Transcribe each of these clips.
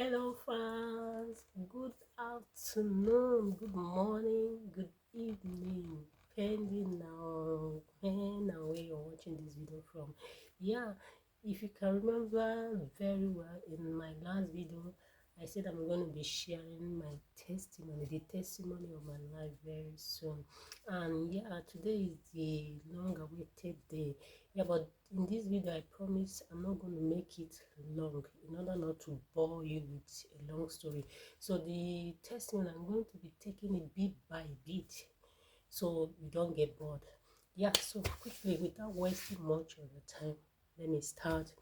Hello, fans. Good afternoon, good morning, good evening, depending now when and where you're watching this video from. Yeah, if you can remember very well, in my last video, I said I'm going to be sharing my testimony, the testimony of my life very soon. And yeah, today is the long-awaited day. Yeah, but in this video I promise I'm not going to make it long in order not to bore you with a long story. So the testimony, I'm going to be taking it bit by bit so you don't get bored. Yeah, so quickly, without wasting much of the time, let me start.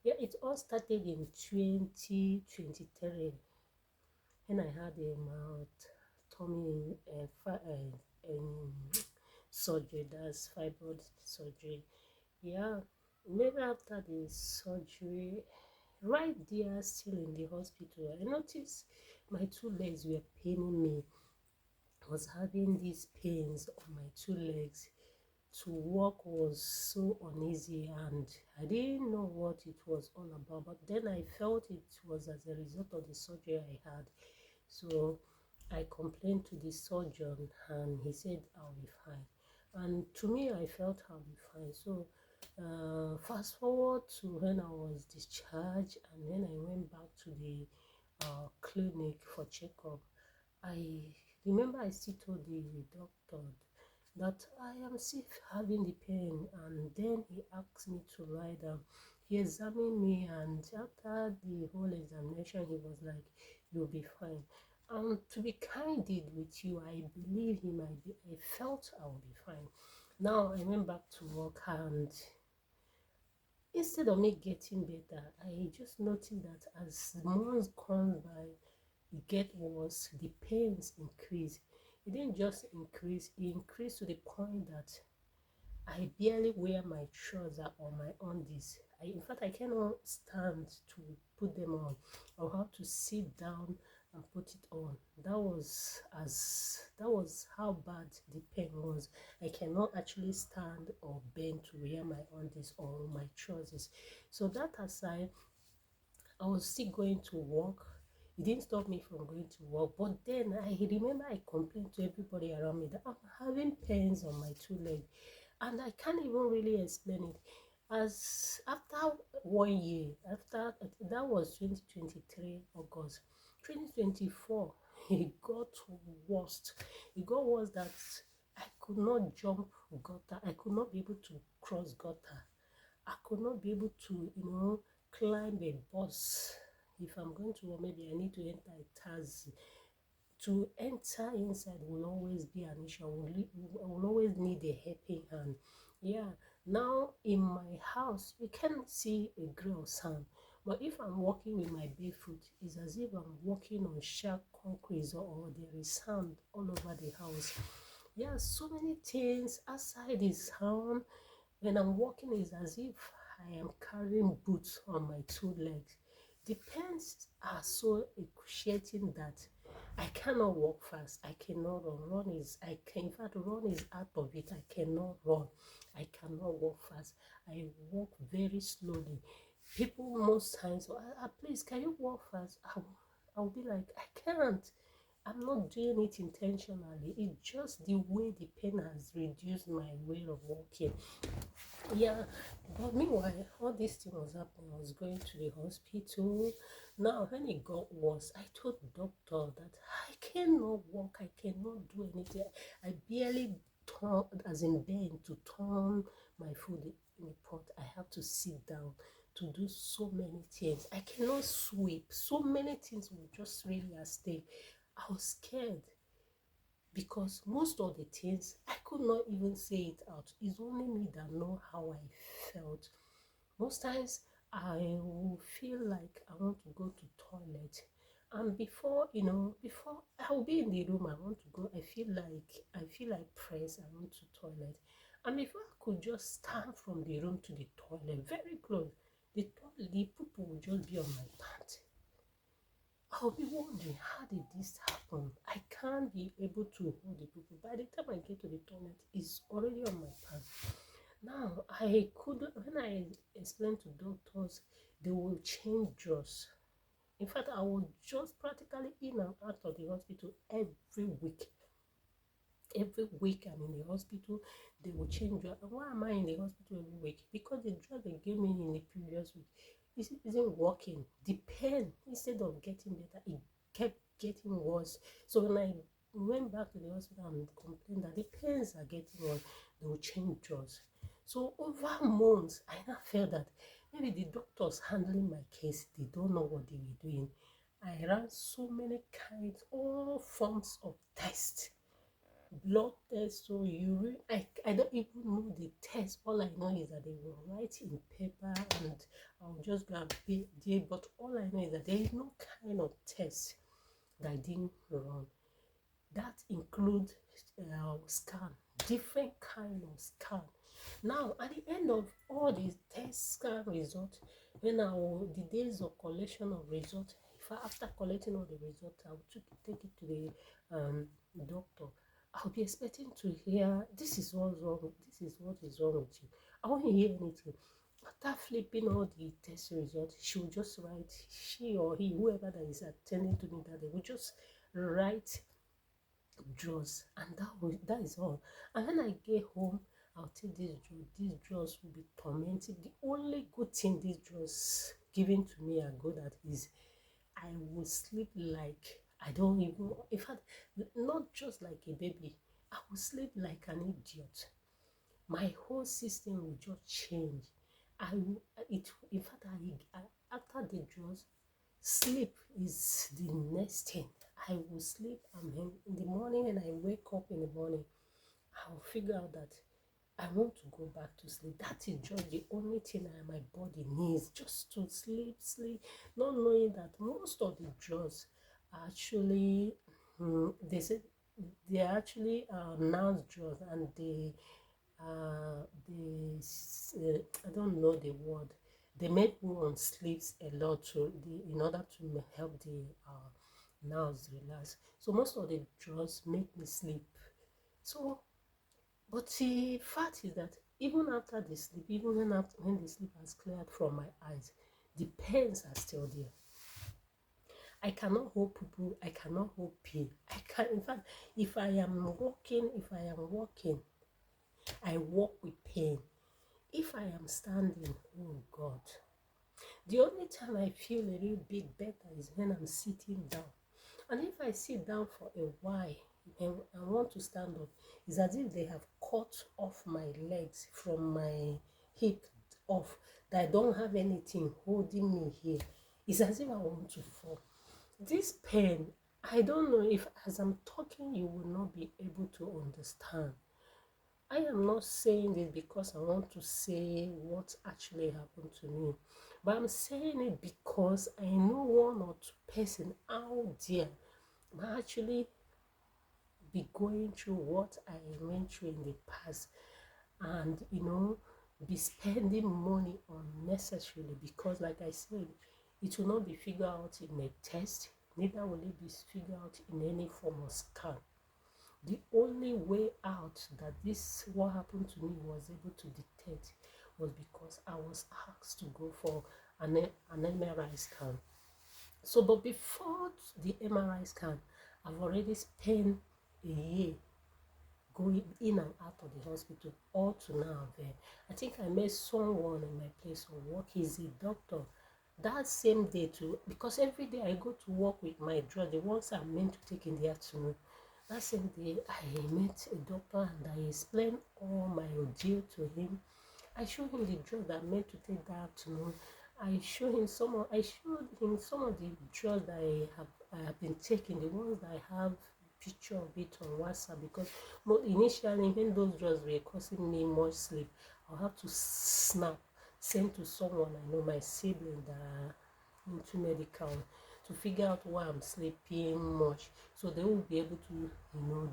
Yeah, it all started in 2023 when I had a mouth tummy surgery, that's fibroid surgery. Yeah, maybe after the surgery, right there, still in the hospital, I noticed my two legs were paining me. I was having these pains on my two legs. To walk was so uneasy, and I didn't know what it was all about. But then I felt it was as a result of the surgery I had. So I complained to the surgeon, and he said I'll be fine. And to me, I felt I'll be fine. So fast forward to when I was discharged, and when I went back to the clinic for checkup, I remember I still told the doctor that I am still having the pain, and then he asked me to lie down. He examined me, and after the whole examination, he was like, "You'll be fine." To be candid with you, I believe he might be. I felt I would be fine. Now I went back to work, and instead of me getting better, I just noticed that as months gone by, it get worse, the pains increase. It didn't just increase, it increased to the point that I barely wear my trousers or my undies. In fact, I cannot stand to put them on. I'll have to sit down and put it on. That was how bad the pain was. I cannot actually stand or bend to wear my undies or my trousers. So that aside, I was still going to work. It didn't stop me from going to work. But then I remember I complained to everybody around me that I'm having pains on my two legs. And I can't even really explain it. As after 1 year, after that was 2023 August, 2024, it got worse. It got worse that I could not jump gutter. I could not be able to cross gutter. I could not be able to, climb a bus. If I'm going to, or maybe I need to enter a taxi. To enter inside will always be an issue. I will always need a helping hand. Yeah. Now in my house, you can't see a grain of sand. But if I'm walking with my bare foot, it's as if I'm walking on sharp concrete, or there is sand all over the house. Yeah, so many things aside the sound. When I'm walking, it's as if I am carrying boots on my two legs. The pains are so excruciating that I cannot walk fast. I cannot run. In fact, run is out of it. I cannot run. I cannot walk fast. I walk very slowly. People most times, please, can you walk fast? I'll be like, I can't. I'm not doing it intentionally. It's just the way the pain has reduced my way of walking. Yeah, but meanwhile, all this thing was happening. I was going to the hospital. Now, when it got worse, I told the doctor that I cannot walk, I cannot do anything. I barely turn, as in bend to turn my food in the pot. I have to sit down to do so many things. I cannot sweep. So many things were just really at stake. I was scared, because most of the things I could not even say it out. It's only me that know how I felt. Most times I will feel like I want to go to toilet, and before I will be in the room, I want to go. I feel like press. I want to toilet, and before I could just stand from the room to the toilet, very close, the poop will just be on my pants. I'll be wondering, how did this happen? I can't be able to hold the people. By the time I get to the toilet, it's already on my pants. Now, when I explain to doctors, they will change drawers In fact, I was just practically in and out of the hospital every week. Every week I'm in the hospital, they will change drug. And why am I in the hospital every week? Because the drug they gave me in the previous week isn't working. The pain, instead of getting better, it kept getting worse. So when I went back to the hospital and complained that the pains are getting worse, they will change drugs. So over months, I now felt that maybe the doctors handling my case, they don't know what they were doing. I ran so many kinds, all forms of tests, blood test, so urine. I don't even know the test. All I know is that they will write in paper and I'll just go and pay there. But all I know is that there is no kind of test that I didn't run. That includes scan, different kind of scan. Now at the end of all these test scan results, when the days of collection of results, after collecting all the results, I will take it to the doctor. I'll be expecting to hear, this is what's wrong, this is what is wrong with you. I won't hear anything. After flipping all the test results, she will just write, she or he, whoever that is attending to me, that they will just write drugs, and that is all. And when I get home, I'll take this drug. These drugs will be tormenting. The only good thing these drugs given to me are good at is I will sleep like I don't even, in fact, not just like a baby, I will sleep like an idiot. My whole system will just change. In fact, after the drugs, sleep is the next thing. I will sleep, and in the morning, and I wake up in the morning, I'll figure out that I want to go back to sleep. That is just the only thing that my body needs, just to sleep, not knowing that most of the drugs are actually, they say they're actually nerve drugs, and I don't know the word. They make one sleeps a lot in order to help the nerves relax. So most of the drugs make me sleep. So, but the fact is that even after the sleep, even when the sleep has cleared from my eyes, the pains are still there. I cannot hold people. I cannot hold pain. In fact, if I am walking, I walk with pain. If I am standing, oh God, the only time I feel a little bit better is when I'm sitting down. And if I sit down for a while and I want to stand up, it's as if they have cut off my legs from my hip off, that I don't have anything holding me here. It's as if I want to fall. This pain, I don't know if as I'm talking you will not be able to understand. I am not saying this because I want to say what actually happened to me, but I'm saying it because I know one or two person out there might actually be going through what I went through in the past, and be spending money unnecessarily, because like I said, it will not be figured out in a test, neither will it be figured out in any form of scan. The only way out that this what happened to me was able to detect was because I was asked to go for an MRI scan. So, but before the MRI scan, I've already spent a year going in and out of the hospital, all to now there. I think I met someone in my place of work. He's a doctor. That same day too, because every day I go to work with my drug, the ones I'm meant to take in the afternoon. That same day, I met a doctor and I explained all my ordeal to him. I showed him the drug that I meant to take that afternoon. I showed him some of the drugs that I have been taking, the ones that I have picture of it on WhatsApp, because initially when those drugs were causing me much sleep, I'll have to send to someone I know, my sibling that are into medical, to figure out why I'm sleeping much, so they will be able to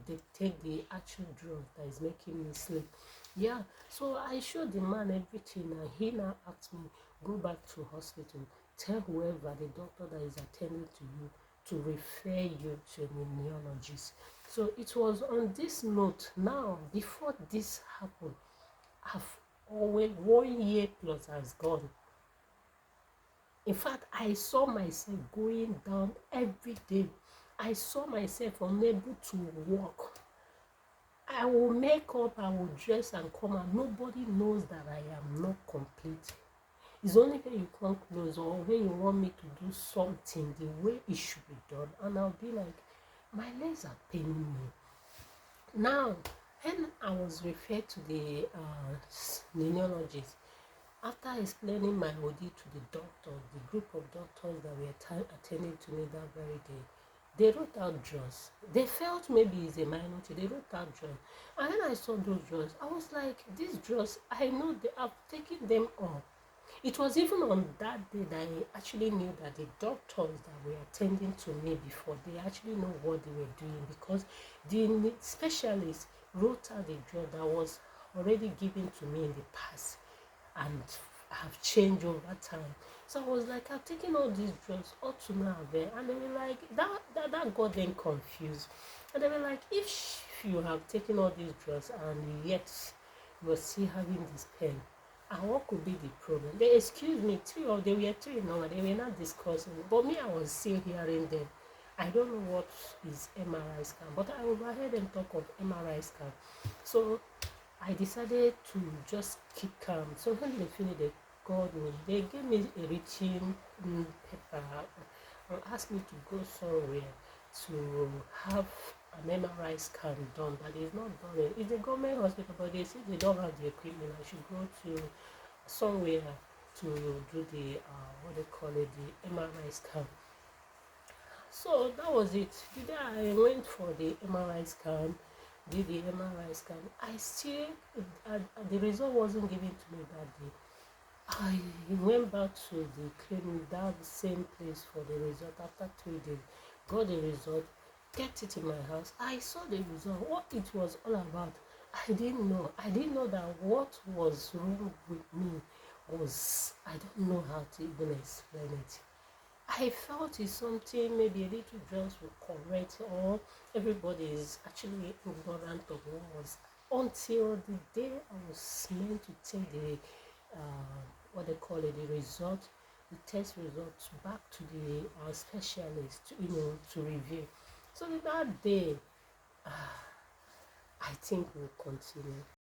detect the actual drug that is making me sleep. Yeah, so I showed the man everything, and he now asked me, go back to hospital, tell whoever, the doctor that is attending to you, to refer you to a neurologist. So it was on this note. Now, before this happened, I've always 1 year plus has gone. In fact, I saw myself going down every day. I saw myself unable to walk. I will make up, I will dress and come out. Nobody knows that I am not complete. It's only when you come close or when you want me to do something the way it should be done, and I'll be like, my legs are paining me. Now, when I was referred to the neurologist, after explaining my OD to the doctor, the group of doctors that were attending to me that very day, they wrote out drugs. They felt maybe it's a minority. They wrote out drugs. And when I saw those drugs, I was like, these drugs, I know they have taken them all. It was even on that day that I actually knew that the doctors that were attending to me before, they actually know what they were doing, because the specialist wrote out the drug that was already given to me in the past and have changed over time. So I was like, I've taken all these drugs up to now there, and they were like, that got them confused. And they were like, if you have taken all these drugs and yet you're still having this pain, and what could be the problem? They excused me too, or they were three now, they were not discussing. But me, I was still hearing them. I don't know what is MRI scan, but I overheard them talk of MRI scan. So I decided to just keep calm. So when they finished, they called me. They gave me a written paper and asked me to go somewhere to have an MRI scan done. That is not done. It's a government hospital, but they say they don't have the equipment. I should go to somewhere to do the what they call it, the MRI scan. So that was it. The day I went for the MRI scan, did the MRI scan, I still, the result wasn't given to me that day. I went back to the clinic, that same place, for the result after 3 days. Got the result, kept it in my house. I saw the result, what it was all about. I didn't know. I didn't know that what was wrong with me was, I don't know how to even explain it. I felt it's something maybe a little drugs will correct, or everybody is actually ignorant of what was, until the day I was meant to take the what they call it, the result, the test results back to the specialist, to review. So that day, I think we'll continue.